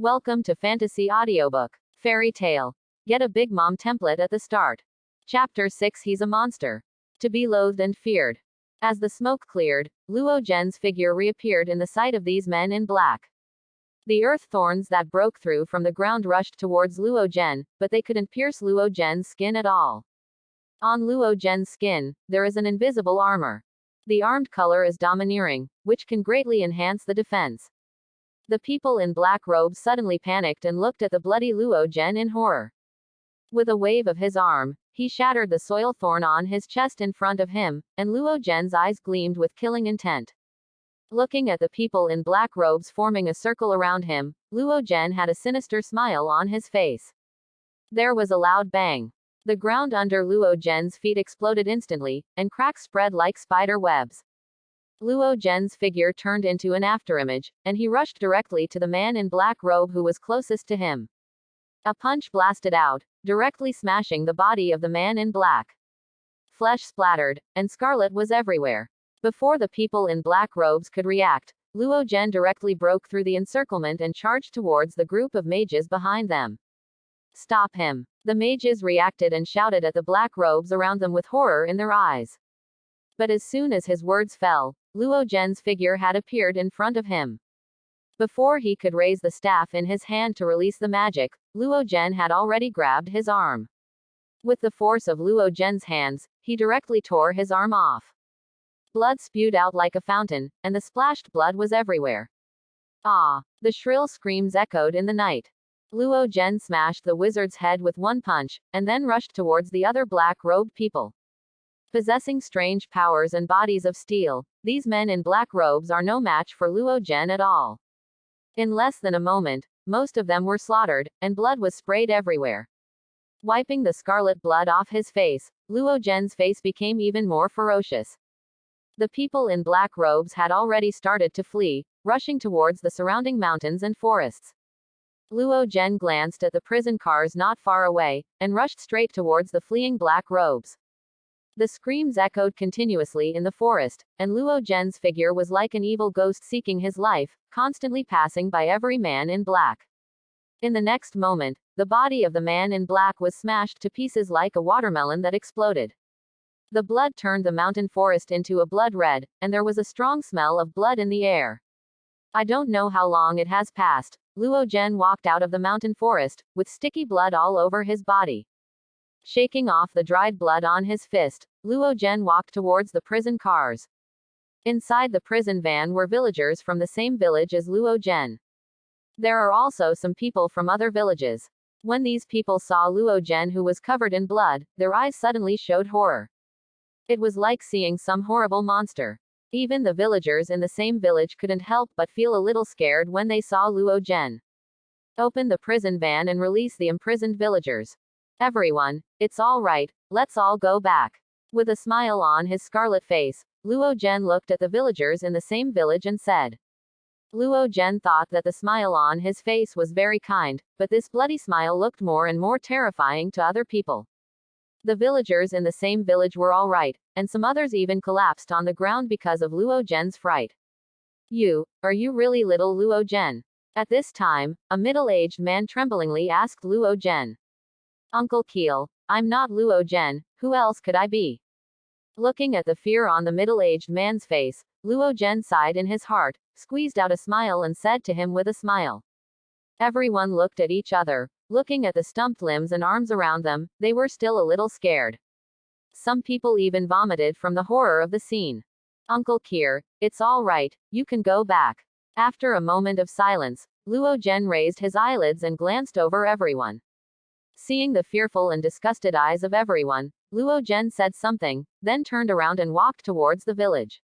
Welcome to Fantasy Audiobook. Fairy Tale. Get a Bigmom template at the start. Chapter 6 He's a Monster. To be loathed and feared. As the smoke cleared, Luo Zhen's figure reappeared in the sight of these men in black. The earth thorns that broke through from the ground rushed towards Luo Zhen, but they couldn't pierce Luo Zhen's skin at all. On Luo Zhen's skin, there is an invisible armor. The armed color is domineering, which can greatly enhance the defense. The people in black robes suddenly panicked and looked at the bloody Luo Zhen in horror. With a wave of his arm, he shattered the soil thorn on his chest in front of him, and Luo Zhen's eyes gleamed with killing intent. Looking at the people in black robes forming a circle around him, Luo Zhen had a sinister smile on his face. There was a loud bang. The ground under Luo Zhen's feet exploded instantly, and cracks spread like spider webs. Luo Zhen's figure turned into an afterimage, and he rushed directly to the man in black robe who was closest to him. A punch blasted out, directly smashing the body of the man in black. Flesh splattered, and scarlet was everywhere. Before the people in black robes could react, Luo Zhen directly broke through the encirclement and charged towards the group of mages behind them. Stop him! The mages reacted and shouted at the black robes around them with horror in their eyes. But as soon as his words fell, Luo Zhen's figure had appeared in front of him. Before he could raise the staff in his hand to release the magic, Luo Zhen had already grabbed his arm. With the force of Luo Zhen's hands, he directly tore his arm off. Blood spewed out like a fountain, and the splashed blood was everywhere. Ah! The shrill screams echoed in the night. Luo Zhen smashed the wizard's head with one punch, and then rushed towards the other black-robed people. Possessing strange powers and bodies of steel, these men in black robes are no match for Luo Zhen at all. In less than a moment, most of them were slaughtered, and blood was sprayed everywhere. Wiping the scarlet blood off his face, Luo Zhen's face became even more ferocious. The people in black robes had already started to flee, rushing towards the surrounding mountains and forests. Luo Zhen glanced at the prison cars not far away, and rushed straight towards the fleeing black robes. The screams echoed continuously in the forest, and Luo Zhen's figure was like an evil ghost seeking his life, constantly passing by every man in black. In the next moment, the body of the man in black was smashed to pieces like a watermelon that exploded. The blood turned the mountain forest into a blood red, and there was a strong smell of blood in the air. I don't know how long it has passed. Luo Zhen walked out of the mountain forest, with sticky blood all over his body. Shaking off the dried blood on his fist, Luo Zhen walked towards the prison cars. Inside the prison van were villagers from the same village as Luo Zhen. There are also some people from other villages. When these people saw Luo Zhen who was covered in blood, their eyes suddenly showed horror. It was like seeing some horrible monster. Even the villagers in the same village couldn't help but feel a little scared when they saw Luo Zhen. Open the prison van and release the imprisoned villagers. Everyone, it's all right, let's all go back. With a smile on his scarlet face, Luo Zhen looked at the villagers in the same village and said. Luo Zhen thought that the smile on his face was very kind, but this bloody smile looked more and more terrifying to other people. The villagers in the same village were all right, and some others even collapsed on the ground because of Luo Zhen's fright. Are you really little Luo Zhen? At this time, a middle-aged man tremblingly asked Luo Zhen. Uncle Keel, I'm not Luo Zhen, who else could I be? Looking at the fear on the middle-aged man's face, Luo Zhen sighed in his heart, squeezed out a smile and said to him with a smile. Everyone looked at each other, looking at the stumped limbs and arms around them, they were still a little scared. Some people even vomited from the horror of the scene. Uncle Kier, it's all right, you can go back. After a moment of silence, Luo Zhen raised his eyelids and glanced over everyone. Seeing the fearful and disgusted eyes of everyone, Luo Zhen said something, then turned around and walked towards the village.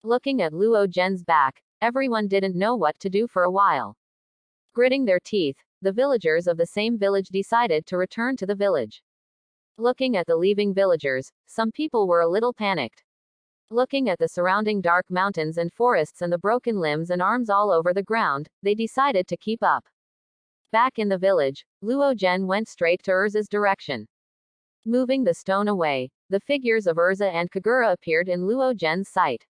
Looking at Luo Zhen's back, everyone didn't know what to do for a while. Gritting their teeth, the villagers of the same village decided to return to the village. Looking at the leaving villagers, some people were a little panicked. Looking at the surrounding dark mountains and forests and the broken limbs and arms all over the ground, they decided to keep up. Back in the village, Luo Zhen went straight to Urza's direction. Moving the stone away, the figures of Urza and Kagura appeared in Luo Zhen's sight.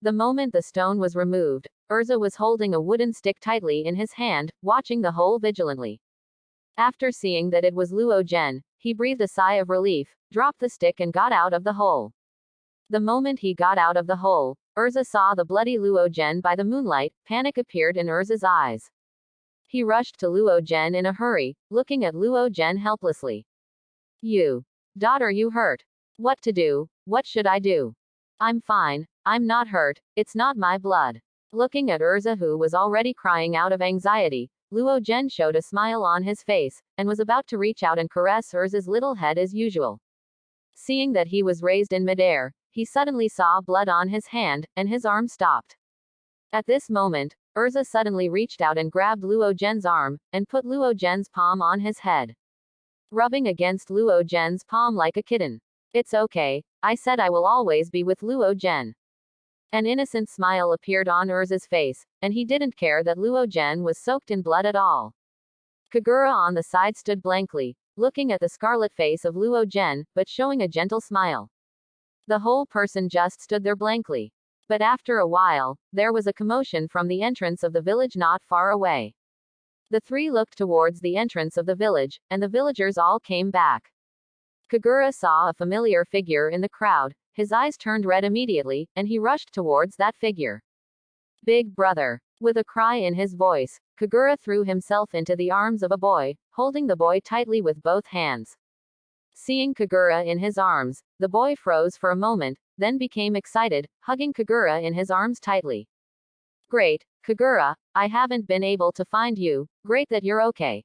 The moment the stone was removed, Urza was holding a wooden stick tightly in his hand, watching the hole vigilantly. After seeing that it was Luo Zhen, he breathed a sigh of relief, dropped the stick and got out of the hole. The moment he got out of the hole, Urza saw the bloody Luo Zhen by the moonlight. Panic appeared in Urza's eyes. He rushed to Luo Zhen in a hurry, looking at Luo Zhen helplessly. Daughter, you hurt? What to do? What should I do? I'm fine. I'm not hurt. It's not my blood. Looking at Urza, who was already crying out of anxiety, Luo Zhen showed a smile on his face, and was about to reach out and caress Urza's little head as usual. Seeing that he was raised in midair, he suddenly saw blood on his hand, and his arm stopped. At this moment, Urza suddenly reached out and grabbed Luo Zhen's arm, and put Luo Zhen's palm on his head. Rubbing against Luo Zhen's palm like a kitten. It's okay, I said I will always be with Luo Zhen. An innocent smile appeared on Urza's face, and he didn't care that Luo Zhen was soaked in blood at all. Kagura on the side stood blankly, looking at the scarlet face of Luo Zhen, but showing a gentle smile. The whole person just stood there blankly. But after a while, there was a commotion from the entrance of the village not far away. The three looked towards the entrance of the village, and the villagers all came back. Kagura saw a familiar figure in the crowd, his eyes turned red immediately, and he rushed towards that figure. Big brother. With a cry in his voice, Kagura threw himself into the arms of a boy, holding the boy tightly with both hands. Seeing Kagura in his arms, the boy froze for a moment, then became excited, hugging Kagura in his arms tightly. Great, Kagura, I haven't been able to find you, great that you're okay.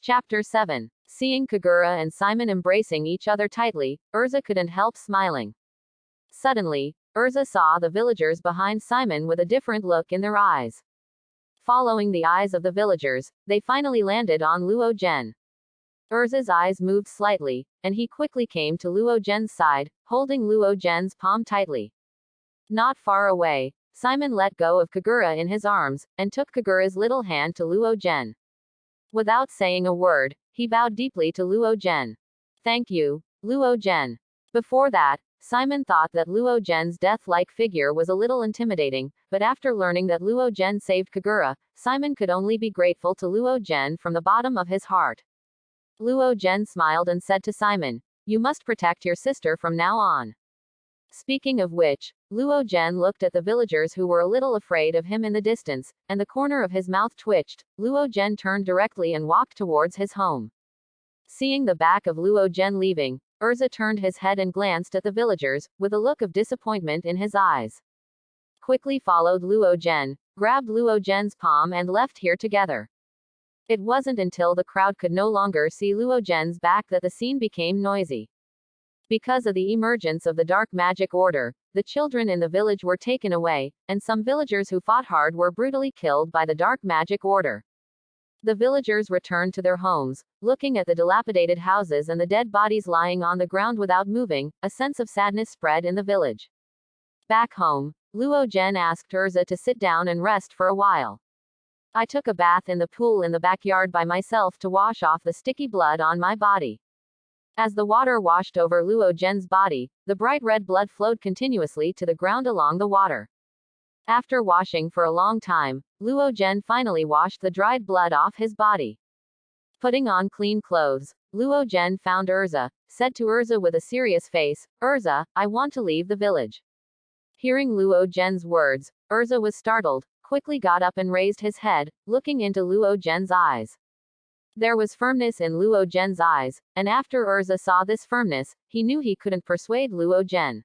Chapter 7. Seeing Kagura and Simon embracing each other tightly, Urza couldn't help smiling. Suddenly, Urza saw the villagers behind Simon with a different look in their eyes. Following the eyes of the villagers, they finally landed on Luo Zhen. Urza's eyes moved slightly, and he quickly came to Luo Zhen's side, holding Luo Zhen's palm tightly. Not far away, Simon let go of Kagura in his arms, and took Kagura's little hand to Luo Zhen. Without saying a word, he bowed deeply to Luo Zhen. Thank you, Luo Zhen. Before that, Simon thought that Luo Zhen's death-like figure was a little intimidating, but after learning that Luo Zhen saved Kagura, Simon could only be grateful to Luo Zhen from the bottom of his heart. Luo Zhen smiled and said to Simon, "You must protect your sister from now on." Speaking of which, Luo Zhen looked at the villagers who were a little afraid of him in the distance, and the corner of his mouth twitched. Luo Zhen turned directly and walked towards his home. Seeing the back of Luo Zhen leaving, Urza turned his head and glanced at the villagers, with a look of disappointment in his eyes. Quickly followed Luo Zhen, grabbed Luo Zhen's palm and left here together. It wasn't until the crowd could no longer see Luo Zhen's back that the scene became noisy. Because of the emergence of the dark magic order, the children in the village were taken away, and some villagers who fought hard were brutally killed by the dark magic order. The villagers returned to their homes, looking at the dilapidated houses and the dead bodies lying on the ground without moving. A sense of sadness spread in the village. Back home, Luo Zhen asked Urza to sit down and rest for a while. I took a bath in the pool in the backyard by myself to wash off the sticky blood on my body. As the water washed over Luo Zhen's body, the bright red blood flowed continuously to the ground along the water. After washing for a long time, Luo Zhen finally washed the dried blood off his body. Putting on clean clothes, Luo Zhen found Urza, said to Urza with a serious face, "Urza, I want to leave the village." Hearing Luo Zhen's words, Urza was startled, quickly got up and raised his head, looking into Luo Zhen's eyes. There was firmness in Luo Zhen's eyes, and after Urza saw this firmness, he knew he couldn't persuade Luo Zhen.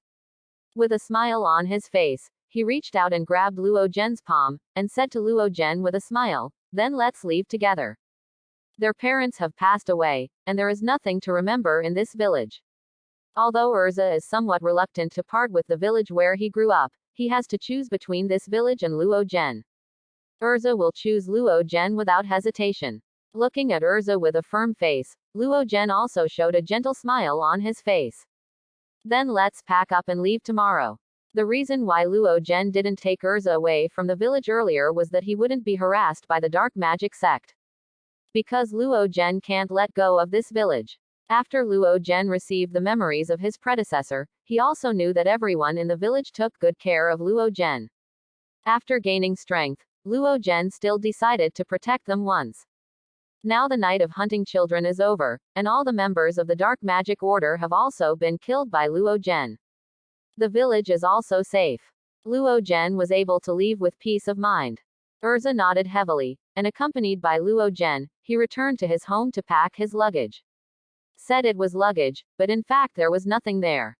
With a smile on his face, he reached out and grabbed Luo Zhen's palm, and said to Luo Zhen with a smile, "Then let's leave together. Their parents have passed away, and there is nothing to remember in this village." Although Urza is somewhat reluctant to part with the village where he grew up, he has to choose between this village and Luo Zhen. Urza will choose Luo Zhen without hesitation. Looking at Urza with a firm face, Luo Zhen also showed a gentle smile on his face. "Then let's pack up and leave tomorrow." The reason why Luo Zhen didn't take Urza away from the village earlier was that he wouldn't be harassed by the dark magic sect. Because Luo Zhen can't let go of this village. After Luo Zhen received the memories of his predecessor, he also knew that everyone in the village took good care of Luo Zhen. After gaining strength, Luo Zhen still decided to protect them once. Now the night of hunting children is over, and all the members of the Dark Magic Order have also been killed by Luo Zhen. The village is also safe. Luo Zhen was able to leave with peace of mind. Urza nodded heavily, and accompanied by Luo Zhen, he returned to his home to pack his luggage. Said it was luggage, but in fact there was nothing there.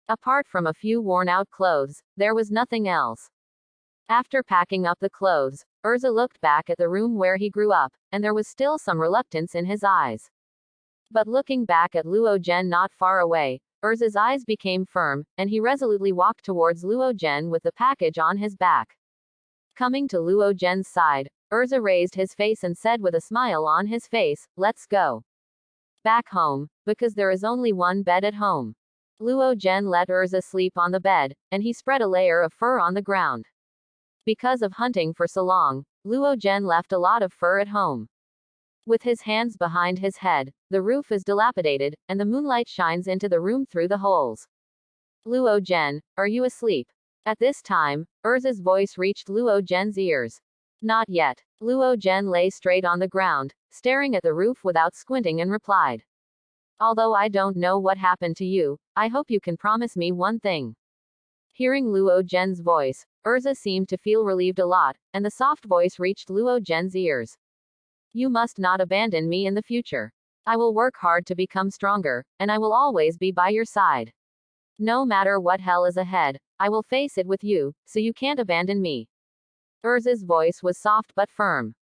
Apart from a few worn-out clothes, there was nothing else. After packing up the clothes, Urza looked back at the room where he grew up, and there was still some reluctance in his eyes. But looking back at Luo Zhen not far away, Urza's eyes became firm, and he resolutely walked towards Luo Zhen with the package on his back. Coming to Luo Zhen's side, Urza raised his face and said with a smile on his face, "Let's go back home, because there is only one bed at home." Luo Zhen let Urza sleep on the bed, and he spread a layer of fur on the ground. Because of hunting for so long, Luo Zhen left a lot of fur at home. With his hands behind his head, the roof is dilapidated, and the moonlight shines into the room through the holes. "Luo Zhen, are you asleep?" At this time, Urza's voice reached Luo Zhen's ears. "Not yet." Luo Zhen lay straight on the ground, staring at the roof without squinting and replied, "Although I don't know what happened to you, I hope you can promise me one thing." Hearing Luo Zhen's voice, Urza seemed to feel relieved a lot, and the soft voice reached Luo Zhen's ears. "You must not abandon me in the future. I will work hard to become stronger, and I will always be by your side. No matter what hell is ahead, I will face it with you, so you can't abandon me." Urza's voice was soft but firm.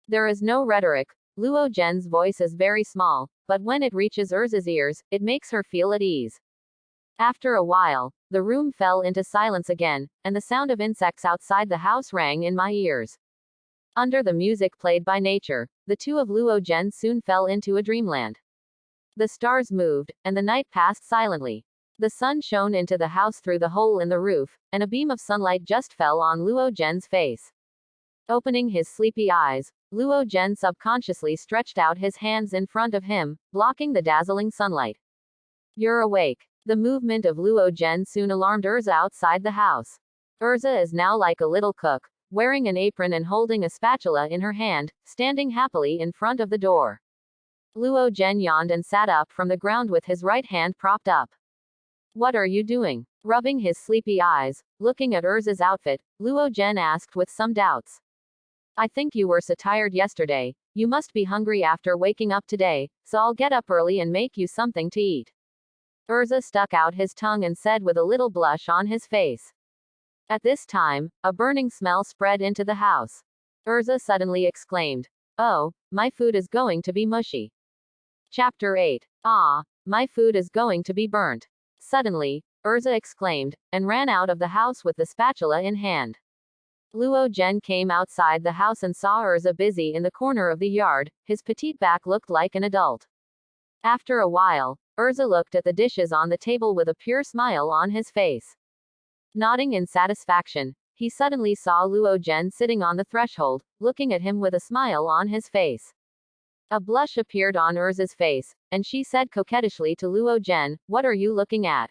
There is no rhetoric. Luo Zhen's voice is very small, but when it reaches Urza's ears, it makes her feel at ease. After a while, the room fell into silence again, and the sound of insects outside the house rang in my ears. Under the music played by nature, the two of Luo Zhen soon fell into a dreamland. The stars moved, and the night passed silently. The sun shone into the house through the hole in the roof, and a beam of sunlight just fell on Luo Zhen's face. Opening his sleepy eyes, Luo Zhen subconsciously stretched out his hands in front of him, blocking the dazzling sunlight. "You're awake." The movement of Luo Zhen soon alarmed Urza outside the house. Urza is now like a little cook, wearing an apron and holding a spatula in her hand, standing happily in front of the door. Luo Zhen yawned and sat up from the ground with his right hand propped up. "What are you doing?" Rubbing his sleepy eyes, looking at Urza's outfit, Luo Zhen asked with some doubts. "I think you were so tired yesterday, you must be hungry after waking up today, so I'll get up early and make you something to eat." Urza stuck out his tongue and said with a little blush on his face. At this time, a burning smell spread into the house. Urza suddenly exclaimed, "Oh, my food is going to be mushy." Chapter 8. "Ah, my food is going to be burnt." Suddenly, Urza exclaimed, and ran out of the house with the spatula in hand. Luo Zhen came outside the house and saw Urza busy in the corner of the yard. His petite back looked like an adult. After a while, Urza looked at the dishes on the table with a pure smile on his face. Nodding in satisfaction, he suddenly saw Luo Zhen sitting on the threshold, looking at him with a smile on his face. A blush appeared on Urza's face, and she said coquettishly to Luo Zhen, "What are you looking at?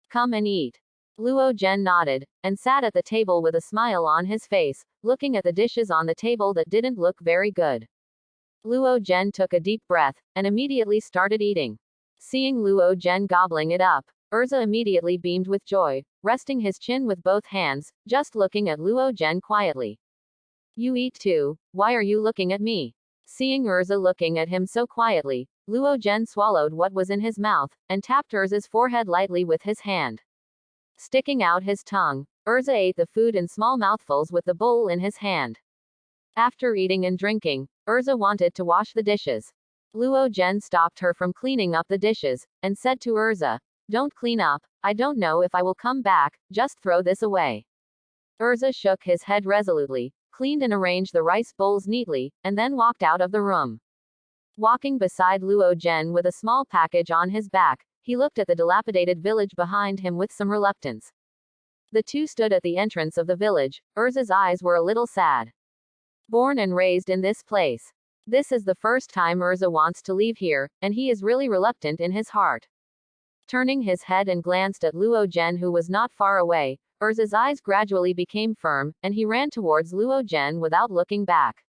Come and eat." Luo Zhen nodded, and sat at the table with a smile on his face, looking at the dishes on the table that didn't look very good. Luo Zhen took a deep breath, and immediately started eating. Seeing Luo Zhen gobbling it up, Urza immediately beamed with joy, resting his chin with both hands, just looking at Luo Zhen quietly. "You eat too, why are you looking at me?" Seeing Urza looking at him so quietly, Luo Zhen swallowed what was in his mouth, and tapped Urza's forehead lightly with his hand. Sticking out his tongue, Urza ate the food in small mouthfuls with the bowl in his hand. After eating and drinking, Urza wanted to wash the dishes. Luo Zhen stopped her from cleaning up the dishes, and said to Urza, "Don't clean up, I don't know if I will come back, just throw this away." Urza shook his head resolutely, cleaned and arranged the rice bowls neatly, and then walked out of the room. Walking beside Luo Zhen with a small package on his back, he looked at the dilapidated village behind him with some reluctance. The two stood at the entrance of the village. Urza's eyes were a little sad. Born and raised in this place. This is the first time Urza wants to leave here, and he is really reluctant in his heart. Turning his head and glanced at Luo Zhen, who was not far away, Urza's eyes gradually became firm, and he ran towards Luo Zhen without looking back.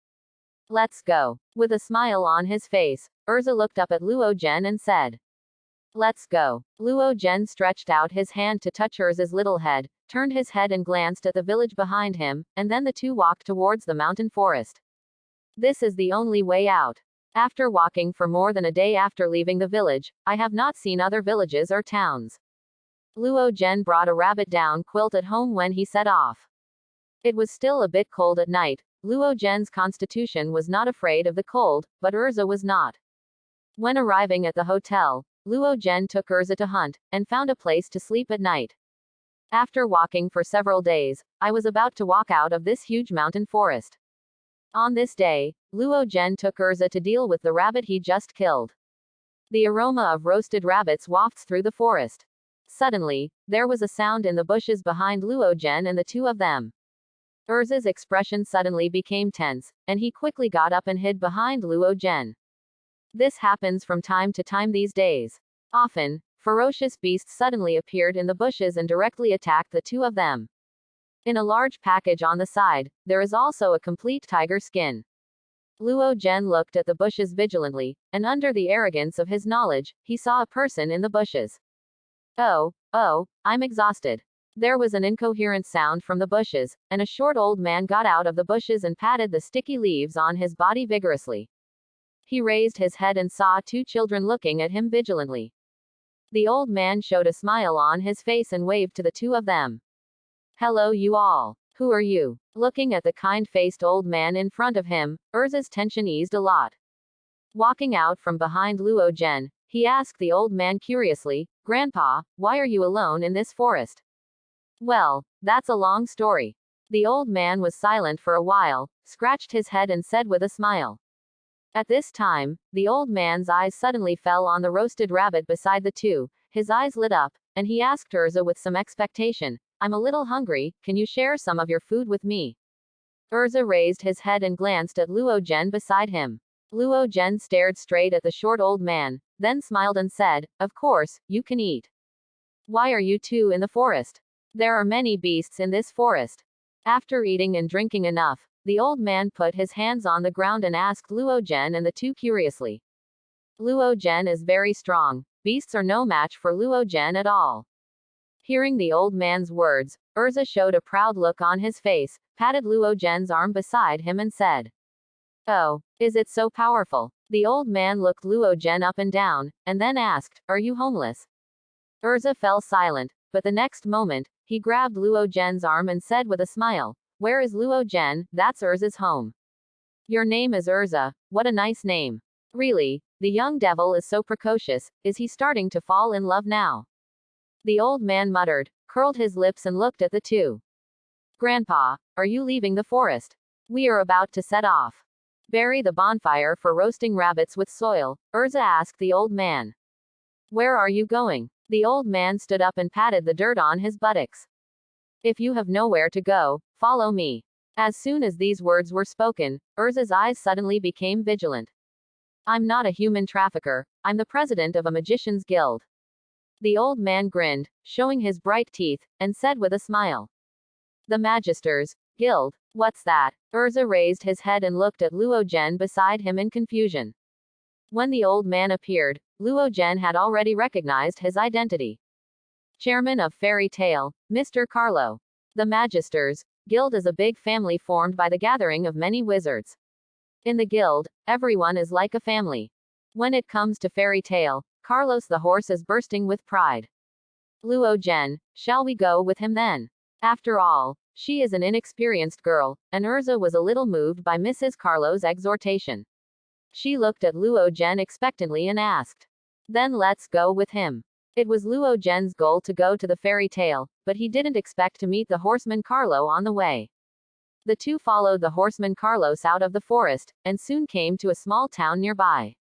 Let's go. With a smile on his face, Urza looked up at Luo Zhen and said, Let's go. Luo Zhen stretched out his hand to touch Urza's little head, turned his head and glanced at the village behind him, and then the two walked towards the mountain forest. This is the only way out. After walking for more than a day after leaving the village, I have not seen other villages or towns. Luo Zhen brought a rabbit down quilt at home when he set off. It was still a bit cold at night. Luo Zhen's constitution was not afraid of the cold, but Urza was not. When arriving at the hotel, Luo Zhen took Urza to hunt, and found a place to sleep at night. After walking for several days, I was about to walk out of this huge mountain forest. On this day, Luo Zhen took Urza to deal with the rabbit he just killed. The aroma of roasted rabbits wafts through the forest. Suddenly, there was a sound in the bushes behind Luo Zhen and the two of them. Urza's expression suddenly became tense, and he quickly got up and hid behind Luo Zhen. This happens from time to time these days. Often, ferocious beasts suddenly appeared in the bushes and directly attacked the two of them. In a large package on the side, there is also a complete tiger skin. Luo Zhen looked at the bushes vigilantly, and under the arrogance of his knowledge, he saw a person in the bushes. Oh, I'm exhausted. There was an incoherent sound from the bushes, and a short old man got out of the bushes and patted the sticky leaves on his body vigorously. He raised his head and saw two children looking at him vigilantly. The old man showed a smile on his face and waved to the two of them. Hello you all. Who are you? Looking at the kind-faced old man in front of him, Urza's tension eased a lot. Walking out from behind Luo Zhen, he asked the old man curiously, Grandpa, why are you alone in this forest? Well, that's a long story. The old man was silent for a while, scratched his head and said with a smile. At this time, the old man's eyes suddenly fell on the roasted rabbit beside the two. His eyes lit up, and he asked Urza with some expectation, I'm a little hungry, can you share some of your food with me? Urza raised his head and glanced at Luo Zhen beside him. Luo Zhen stared straight at the short old man, then smiled and said, Of course, you can eat. Why are you two in the forest? There are many beasts in this forest. After eating and drinking enough, the old man put his hands on the ground and asked Luo Zhen and the two curiously. Luo Zhen is very strong. Beasts are no match for Luo Zhen at all. Hearing the old man's words, Urza showed a proud look on his face, patted Luo Zhen's arm beside him and said, Oh, is it so powerful? The old man looked Luo Zhen up and down, and then asked, Are you homeless? Urza fell silent, but the next moment, he grabbed Luo Zhen's arm and said with a smile, Where is Luo Zhen? That's Urza's home. Your name is Urza, what a nice name. Really, the young devil is so precocious, is he starting to fall in love now? The old man muttered, curled his lips and looked at the two. Grandpa, are you leaving the forest? We are about to set off. Bury the bonfire for roasting rabbits with soil, Urza asked the old man. Where are you going? The old man stood up and patted the dirt on his buttocks. If you have nowhere to go, follow me. As soon as these words were spoken, Urza's eyes suddenly became vigilant. I'm not a human trafficker, I'm the president of a magician's guild. The old man grinned, showing his bright teeth, and said with a smile. The Magister's Guild, what's that? Urza raised his head and looked at Luo Zhen beside him in confusion. When the old man appeared, Luo Zhen had already recognized his identity. Chairman of Fairy Tale, Mr. Carlo. The Magister's Guild is a big family formed by the gathering of many wizards. In the guild, everyone is like a family. When it comes to Fairy Tale, Carlos the horse is bursting with pride. Luo Zhen, shall we go with him then? After all, she is an inexperienced girl, and Urza was a little moved by Mrs. Carlo's exhortation. She looked at Luo Zhen expectantly and asked. Then let's go with him. It was Luo Zhen's goal to go to the fairy tale, but he didn't expect to meet the horseman Carlo on the way. The two followed the horseman Carlos out of the forest, and soon came to a small town nearby.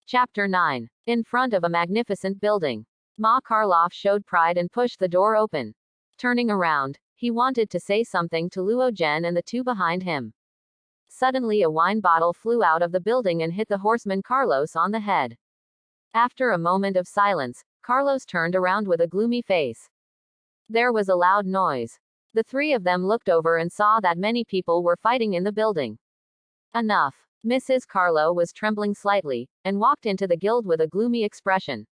Chapter 9. In front of a magnificent building. Ma Karloff showed pride and pushed the door open. Turning around, he wanted to say something to Luo Zhen and the two behind him. Suddenly a wine bottle flew out of the building and hit the horseman Carlos on the head. After a moment of silence, Carlos turned around with a gloomy face. There was a loud noise. The three of them looked over and saw that many people were fighting in the building. Enough. Mrs. Carlo was trembling slightly, and walked into the guild with a gloomy expression.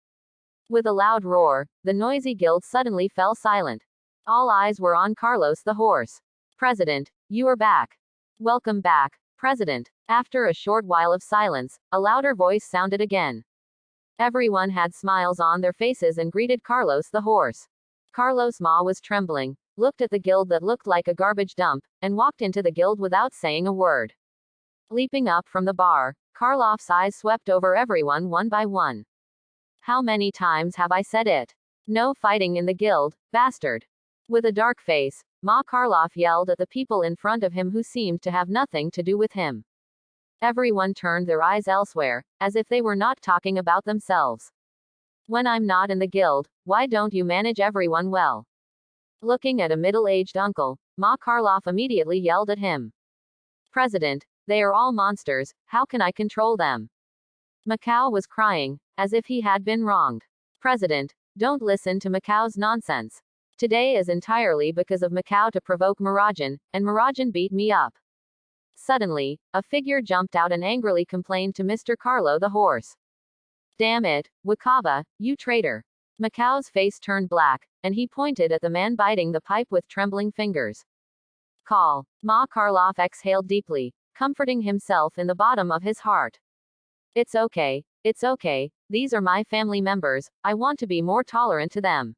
With a loud roar, the noisy guild suddenly fell silent. All eyes were on Carlos the horse. President, you are back. Welcome back, President. After a short while of silence, a louder voice sounded again. Everyone had smiles on their faces and greeted Carlos the horse. Carlos' maw was trembling, looked at the guild that looked like a garbage dump, and walked into the guild without saying a word. Leaping up from the bar, Karloff's eyes swept over everyone one by one. How many times have I said it? No fighting in the guild, bastard. With a dark face, Ma Karloff yelled at the people in front of him who seemed to have nothing to do with him. Everyone turned their eyes elsewhere, as if they were not talking about themselves. When I'm not in the guild, why don't you manage everyone well? Looking at a middle-aged uncle, Ma Karloff immediately yelled at him. President, they are all monsters, how can I control them? Macau was crying, as if he had been wronged. President, don't listen to Macau's nonsense. Today is entirely because of Macau to provoke Murajan, and Murajan beat me up. Suddenly, a figure jumped out and angrily complained to Mr. Carlo the horse. Damn it, Wakaba, you traitor. Macau's face turned black, and he pointed at the man biting the pipe with trembling fingers. Call. Ma Karloff exhaled deeply, comforting himself in the bottom of his heart. It's okay, these are my family members, I want to be more tolerant to them.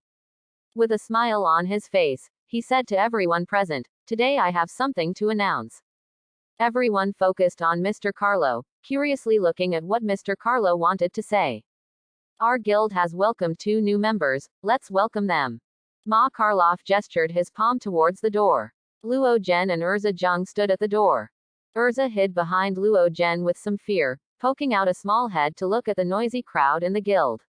With a smile on his face, he said to everyone present, today I have something to announce. Everyone focused on Mr. Carlo, curiously looking at what Mr. Carlo wanted to say. Our guild has welcomed 2 new members, let's welcome them. Ma Karloff gestured his palm towards the door. Luo Zhen and Urza Zheng stood at the door. Urza hid behind Luo Zhen with some fear, poking out a small head to look at the noisy crowd in the guild.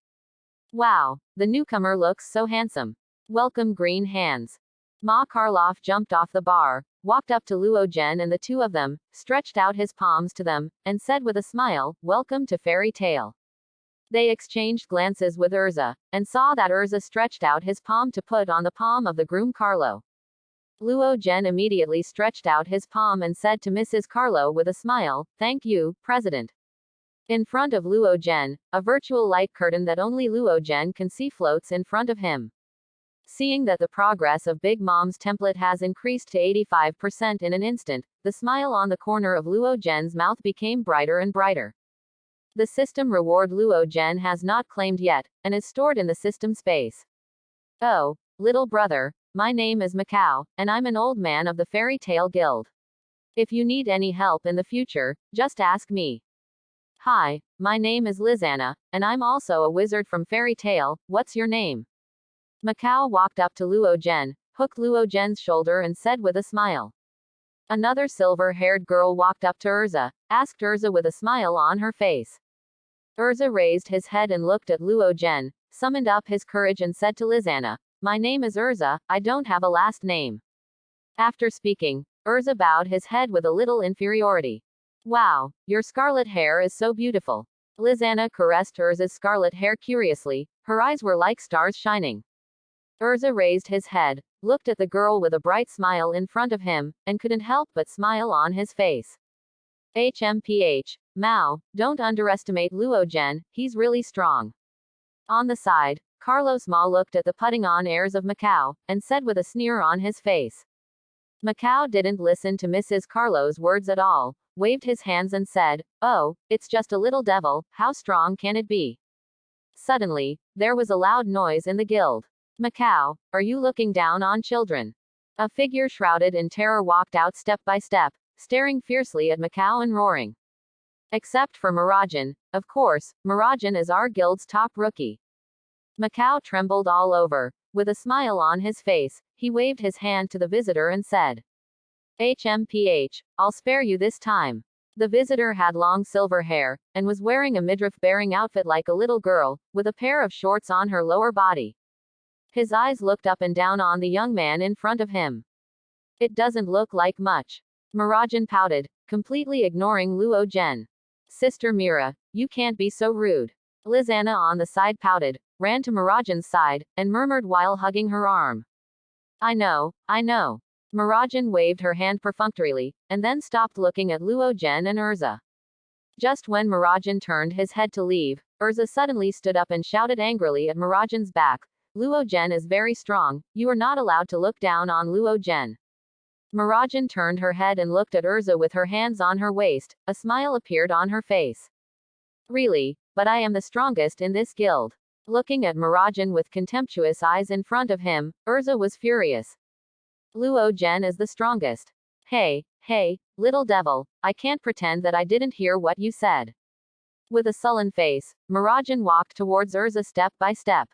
Wow, the newcomer looks so handsome. Welcome Green Hands. Ma Karloff jumped off the bar, walked up to Luo Zhen and the two of them, stretched out his palms to them, and said with a smile, welcome to Fairy Tale. They exchanged glances with Urza, and saw that Urza stretched out his palm to put on the palm of the groom Carlo. Luo Zhen immediately stretched out his palm and said to Mrs. Carlo with a smile, thank you, President. In front of Luo Zhen, a virtual light curtain that only Luo Zhen can see floats in front of him. Seeing that the progress of Bigmom's template has increased to 85% in an instant, the smile on the corner of Luo Zhen's mouth became brighter and brighter. The system reward Luo Zhen has not claimed yet, and is stored in the system space. Oh, little brother, my name is Macau, and I'm an old man of the Fairy Tale Guild. If you need any help in the future, just ask me. Hi, my name is Lizanna, and I'm also a wizard from Fairy Tale, what's your name? Macau walked up to Luo Zhen, hooked Luo Zhen's shoulder and said with a smile. Another silver-haired girl walked up to Urza, asked Urza with a smile on her face. Urza raised his head and looked at Luo Zhen, summoned up his courage and said to Lizanna, my name is Urza, I don't have a last name. After speaking, Urza bowed his head with a little inferiority. Wow, your scarlet hair is so beautiful. Lizanna caressed Urza's scarlet hair curiously, her eyes were like stars shining. Urza raised his head, looked at the girl with a bright smile in front of him, and couldn't help but smile on his face. HMPH, Mao, don't underestimate Luo Zhen, he's really strong. On the side, Carlos Ma looked at the putting on airs of Macau, and said with a sneer on his face. Macau didn't listen to Mrs. Carlo's words at all, waved his hands and said, oh, it's just a little devil, how strong can it be? Suddenly, there was a loud noise in the guild. Macau, are you looking down on children? A figure shrouded in terror walked out step by step, staring fiercely at Macau and roaring. Except for Murajan, of course, Murajan is our guild's top rookie. Macau trembled all over. With a smile on his face, he waved his hand to the visitor and said, HMPH, I'll spare you this time. The visitor had long silver hair, and was wearing a midriff-bearing outfit like a little girl, with a pair of shorts on her lower body. His eyes looked up and down on the young man in front of him. It doesn't look like much. Murajan pouted, completely ignoring Luo Zhen. Sister Mira, you can't be so rude. Lizanna on the side pouted, ran to Mirajan's side, and murmured while hugging her arm. I know, I know. Mirajan waved her hand perfunctorily, and then stopped looking at Luo Zhen and Urza. Just when Mirajan turned his head to leave, Urza suddenly stood up and shouted angrily at Mirajan's back, Luo Zhen is very strong, you are not allowed to look down on Luo Zhen. Mirajan turned her head and looked at Urza with her hands on her waist, a smile appeared on her face. Really, but I am the strongest in this guild. Looking at Mirajan with contemptuous eyes in front of him, Urza was furious. Luo Zhen is the strongest. Hey, little devil, I can't pretend that I didn't hear what you said. With a sullen face, Mirajan walked towards Urza step by step.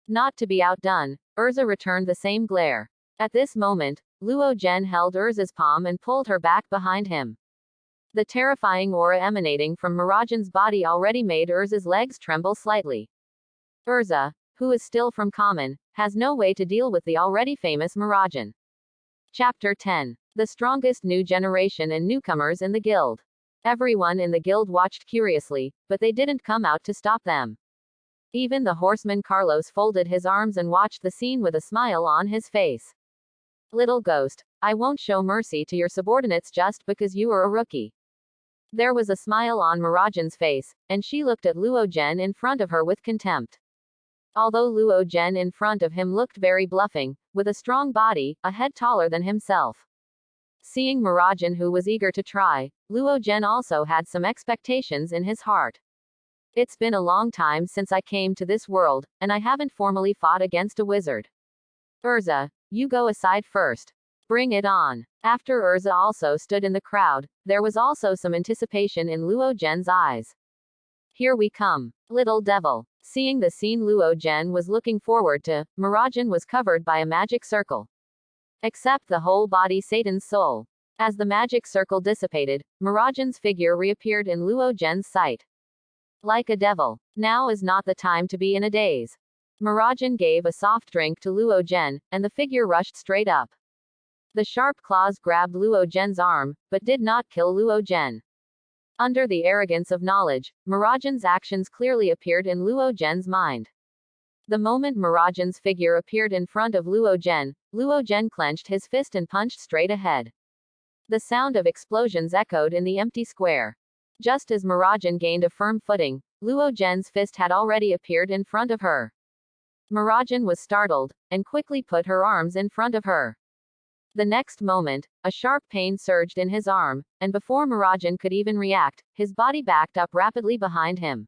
Not to be outdone, Urza returned the same glare. At this moment, Luo Zhen held Urza's palm and pulled her back behind him. The terrifying aura emanating from Mirajan's body already made Urza's legs tremble slightly. Urza, who is still from common, has no way to deal with the already famous Mirajan. Chapter 10. The strongest new generation and newcomers in the guild. Everyone in the guild watched curiously, but they didn't come out to stop them. Even the horseman Carlos folded his arms and watched the scene with a smile on his face. Little ghost, I won't show mercy to your subordinates just because you are a rookie. There was a smile on Mirajan's face, and she looked at Luo Zhen in front of her with contempt. Although Luo Zhen in front of him looked very bluffing, with a strong body, a head taller than himself. Seeing Mirajan who was eager to try, Luo Zhen also had some expectations in his heart. It's been a long time since I came to this world, and I haven't formally fought against a wizard. Urza, you go aside first. Bring it on. After Urza also stood in the crowd, there was also some anticipation in Luo Zhen's eyes. Here we come. Little devil. Seeing the scene Luo Zhen was looking forward to, Mirajan was covered by a magic circle. Except the whole body Satan's soul. As the magic circle dissipated, Mirajan's figure reappeared in Luo Zhen's sight. Like a devil. Now is not the time to be in a daze. Mirajan gave a soft drink to Luo Zhen, and the figure rushed straight up. The sharp claws grabbed Luo Zhen's arm, but did not kill Luo Zhen. Under the arrogance of knowledge, Mirajan's actions clearly appeared in Luo Zhen's mind. The moment Mirajan's figure appeared in front of Luo Zhen clenched his fist and punched straight ahead. The sound of explosions echoed in the empty square. Just as Mirajan gained a firm footing, Luo Zhen's fist had already appeared in front of her. Mirajan was startled, and quickly put her arms in front of her. The next moment, a sharp pain surged in his arm, and before Mirajan could even react, his body backed up rapidly behind him.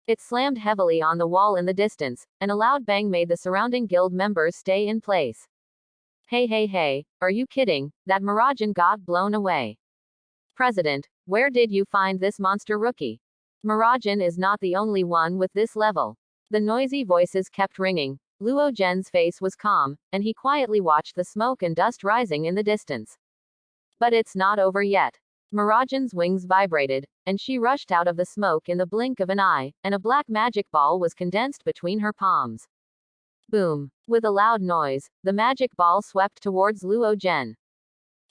It slammed heavily on the wall in the distance, and a loud bang made the surrounding guild members stay in place. Hey, are you kidding? That Mirajan got blown away. President, where did you find this monster rookie? Mirajan is not the only one with this level. The noisy voices kept ringing. Luo Zhen's face was calm, and he quietly watched the smoke and dust rising in the distance. But it's not over yet. Mirajan's wings vibrated, and she rushed out of the smoke in the blink of an eye, and a black magic ball was condensed between her palms. Boom! With a loud noise, the magic ball swept towards Luo Zhen.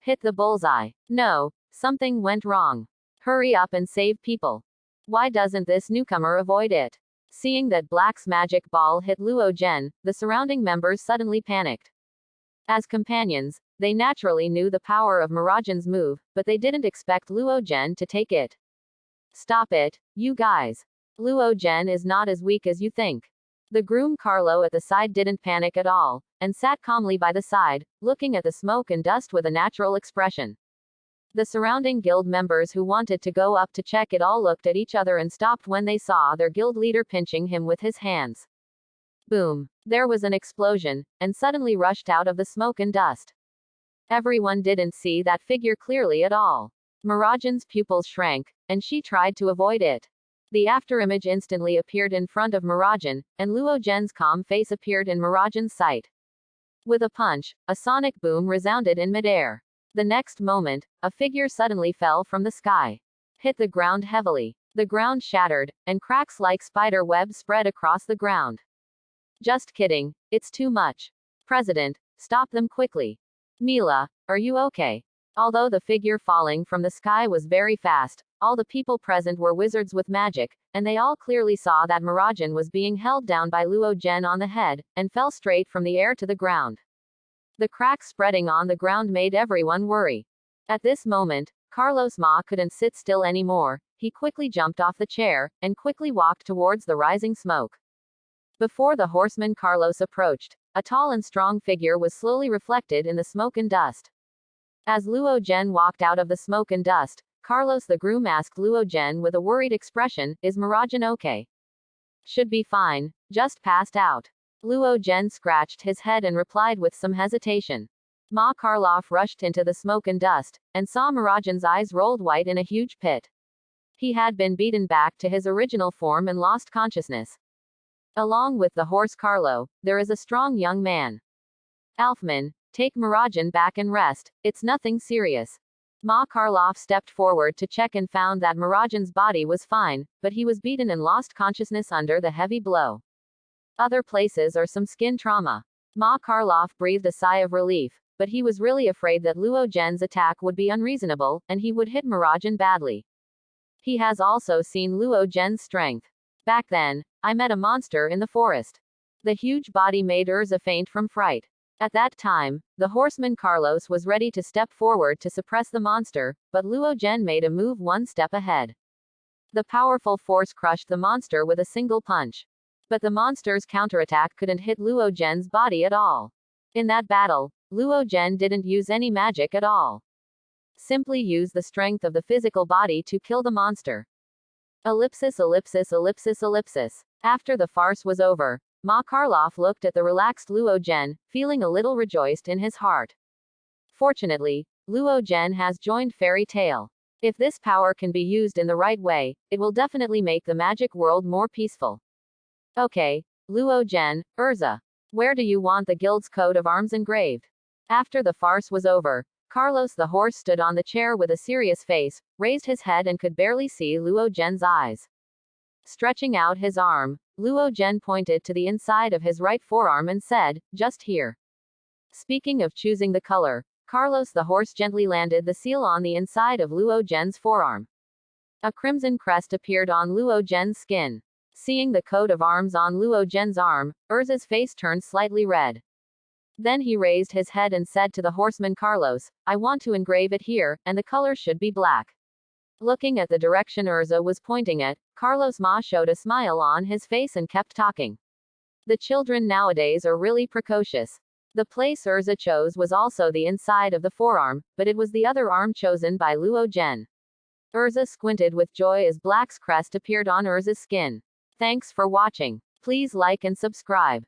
Hit the bullseye. No, something went wrong. Hurry up and save people. Why doesn't this newcomer avoid it? Seeing that Black's magic ball hit Luo Zhen, the surrounding members suddenly panicked. As companions, they naturally knew the power of Mirajan's move, but they didn't expect Luo Zhen to take it. Stop it, you guys. Luo Zhen is not as weak as you think. The groom Carlo at the side didn't panic at all, and sat calmly by the side, looking at the smoke and dust with a natural expression. The surrounding guild members who wanted to go up to check it all looked at each other and stopped when they saw their guild leader pinching him with his hands. Boom! There was an explosion, and suddenly rushed out of the smoke and dust. Everyone didn't see that figure clearly at all. Mirajan's pupils shrank, and she tried to avoid it. The afterimage instantly appeared in front of Mirajan, and Luo Zhen's calm face appeared in Mirajan's sight. With a punch, a sonic boom resounded in midair. The next moment, a figure suddenly fell from the sky. Hit the ground heavily. The ground shattered, and cracks like spider webs spread across the ground. Just kidding, it's too much. President, stop them quickly. Mila, are you okay? Although the figure falling from the sky was very fast, all the people present were wizards with magic, and they all clearly saw that Mirajan was being held down by Luo Zhen on the head, and fell straight from the air to the ground. The cracks spreading on the ground made everyone worry. At this moment, Carlos Ma couldn't sit still anymore. He quickly jumped off the chair, and quickly walked towards the rising smoke. Before the horseman Carlos approached, a tall and strong figure was slowly reflected in the smoke and dust. As Luo Zhen walked out of the smoke and dust, Carlos the groom asked Luo Zhen with a worried expression, "Is Mirajan okay?" "Should be fine, just passed out." Luo Zhen scratched his head and replied with some hesitation. Ma Karloff rushed into the smoke and dust, and saw Mirajan's eyes rolled white in a huge pit. He had been beaten back to his original form and lost consciousness. Along with the horse Carlo, there is a strong young man. "Alfman, take Mirajan back and rest, it's nothing serious." Ma Karloff stepped forward to check and found that Mirajan's body was fine, but he was beaten and lost consciousness under the heavy blow. Other places are some skin trauma. Ma Karloff breathed a sigh of relief, but he was really afraid that Luo Zhen's attack would be unreasonable, and he would hit Mirajan badly. He has also seen Luo Zhen's strength. "Back then, I met a monster in the forest." The huge body made Urza faint from fright. At that time, the horseman Carlos was ready to step forward to suppress the monster, but Luo Zhen made a move one step ahead. The powerful force crushed the monster with a single punch. But the monster's counterattack couldn't hit Luo Zhen's body at all. In that battle, Luo Zhen didn't use any magic at all. Simply use the strength of the physical body to kill the monster. Ellipsis ellipsis ellipsis ellipsis. After the farce was over, Ma Karloff looked at the relaxed Luo Zhen, feeling a little rejoiced in his heart. Fortunately, Luo Zhen has joined Fairy Tail. If this power can be used in the right way, it will definitely make the magic world more peaceful. "Okay, Luo Zhen, Urza. Where do you want the guild's coat of arms engraved?" After the farce was over, Carlos the horse stood on the chair with a serious face, raised his head and could barely see Luo Zhen's eyes. Stretching out his arm, Luo Zhen pointed to the inside of his right forearm and said, "Just here." Speaking of choosing the color, Carlos the horse gently landed the seal on the inside of Luo Zhen's forearm. A crimson crest appeared on Luo Zhen's skin. Seeing the coat of arms on Luo Zhen's arm, Urza's face turned slightly red. Then he raised his head and said to the horseman Carlos, "I want to engrave it here, and the color should be black." Looking at the direction Urza was pointing at, Carlos Ma showed a smile on his face and kept talking. The children nowadays are really precocious. The place Urza chose was also the inside of the forearm, but it was the other arm chosen by Luo Zhen. Urza squinted with joy as Black's crest appeared on Urza's skin. Thanks for watching. Please like and subscribe.